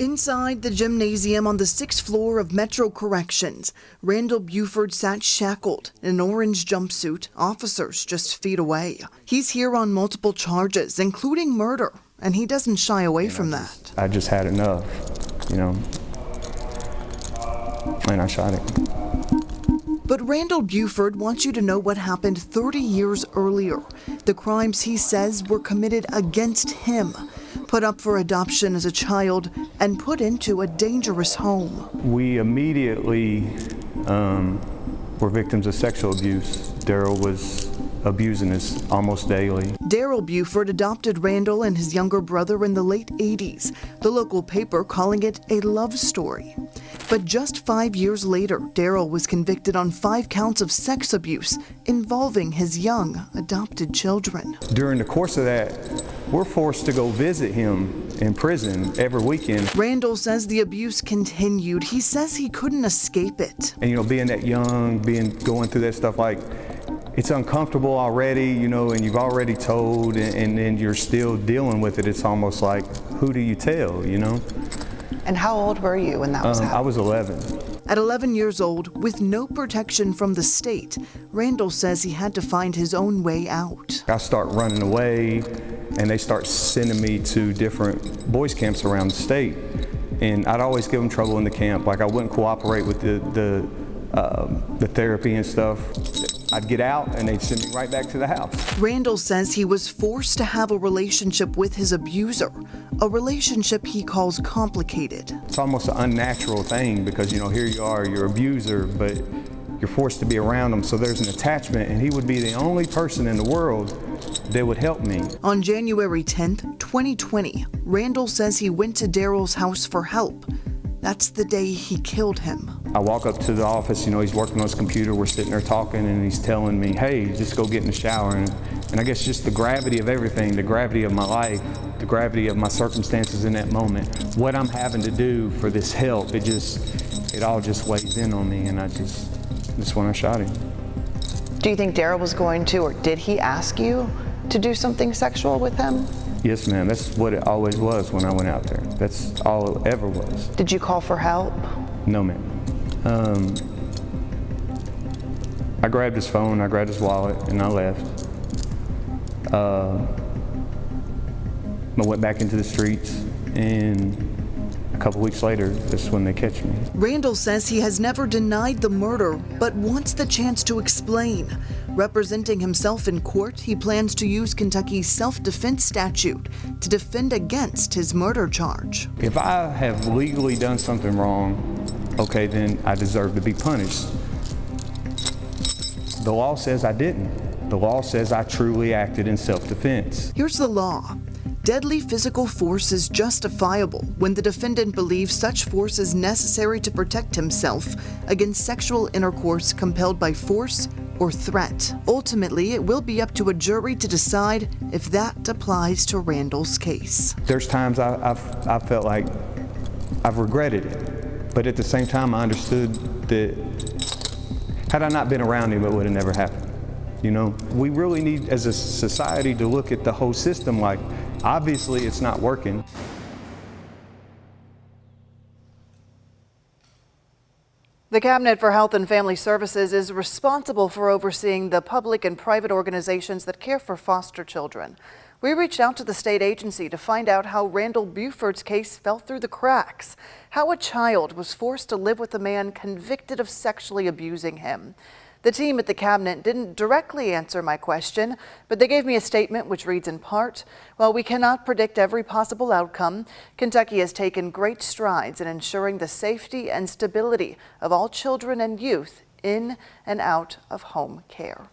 Inside the gymnasium on the 6th floor of Metro Corrections, Randall Buford sat shackled in an orange jumpsuit, officers just feet away. He's here on multiple charges, including murder, and he doesn't shy away from that. I just had enough, and I shot him. But Randall Buford wants you to know what happened 30 years earlier. The crimes he says were committed against him, put up for adoption as a child, and put into a dangerous home. We immediately were victims of sexual abuse. Daryl was abusing us almost daily. Daryl Buford adopted Randall and his younger brother in the late 80s, the local paper calling it a love story. But just 5 years later, Daryl was convicted on 5 counts of sex abuse involving his young adopted children. During the course of that, we're forced to go visit him in prison every weekend. Randall says the abuse continued. He says he couldn't escape it. And being that young, going through that stuff, it's uncomfortable already, and you've already told, and then you're still dealing with it. It's almost like, who do you tell, And how old were you when that was happening? I was 11. At 11 years old, with no protection from the state, Randall says he had to find his own way out. I start running away, and they start sending me to different boys' camps around the state. And I'd always give them trouble in the camp. I wouldn't cooperate with the therapy and stuff. I'd get out and they'd send me right back to the house. Randall says he was forced to have a relationship with his abuser, a relationship he calls complicated. It's almost an unnatural thing because, here you are, your abuser, but you're forced to be around him, so there's an attachment, and he would be the only person in the world that would help me. On January 10th, 2020, Randall says he went to Daryl's house for help. That's the day he killed him. I walk up to the office, he's working on his computer, we're sitting there talking, and he's telling me, hey, just go get in the shower. And I guess just the gravity of everything, the gravity of my life, the gravity of my circumstances in that moment, what I'm having to do for this help, it all just weighs in on me, and that's when I shot him. Do you think Daryl was going to, or did he ask you to do something sexual with him? Yes, ma'am. That's what it always was when I went out there. That's all it ever was. Did you call for help? No, ma'am. I grabbed his phone, I grabbed his wallet, and I left. I went back into the streets, and a couple weeks later, that's when they catch me. Randall says he has never denied the murder, but wants the chance to explain. Representing himself in court, he plans to use Kentucky's self-defense statute to defend against his murder charge. If I have legally done something wrong, okay, then I deserve to be punished. The law says I didn't. The law says I truly acted in self-defense. Here's the law. Deadly physical force is justifiable when the defendant believes such force is necessary to protect himself against sexual intercourse compelled by force or threat. Ultimately, it will be up to a jury to decide if that applies to Randall's case. There's times I've felt like I've regretted it, but at the same time, I understood that had I not been around him, it would have never happened. We really need, as a society, to look at the whole system like, obviously, it's not working. The Cabinet for Health and Family Services is responsible for overseeing the public and private organizations that care for foster children. We reached out to the state agency to find out how Randall Buford's case fell through the cracks, how a child was forced to live with a man convicted of sexually abusing him. The team at the Cabinet didn't directly answer my question, but they gave me a statement which reads in part, "While we cannot predict every possible outcome, Kentucky has taken great strides in ensuring the safety and stability of all children and youth in and out of home care."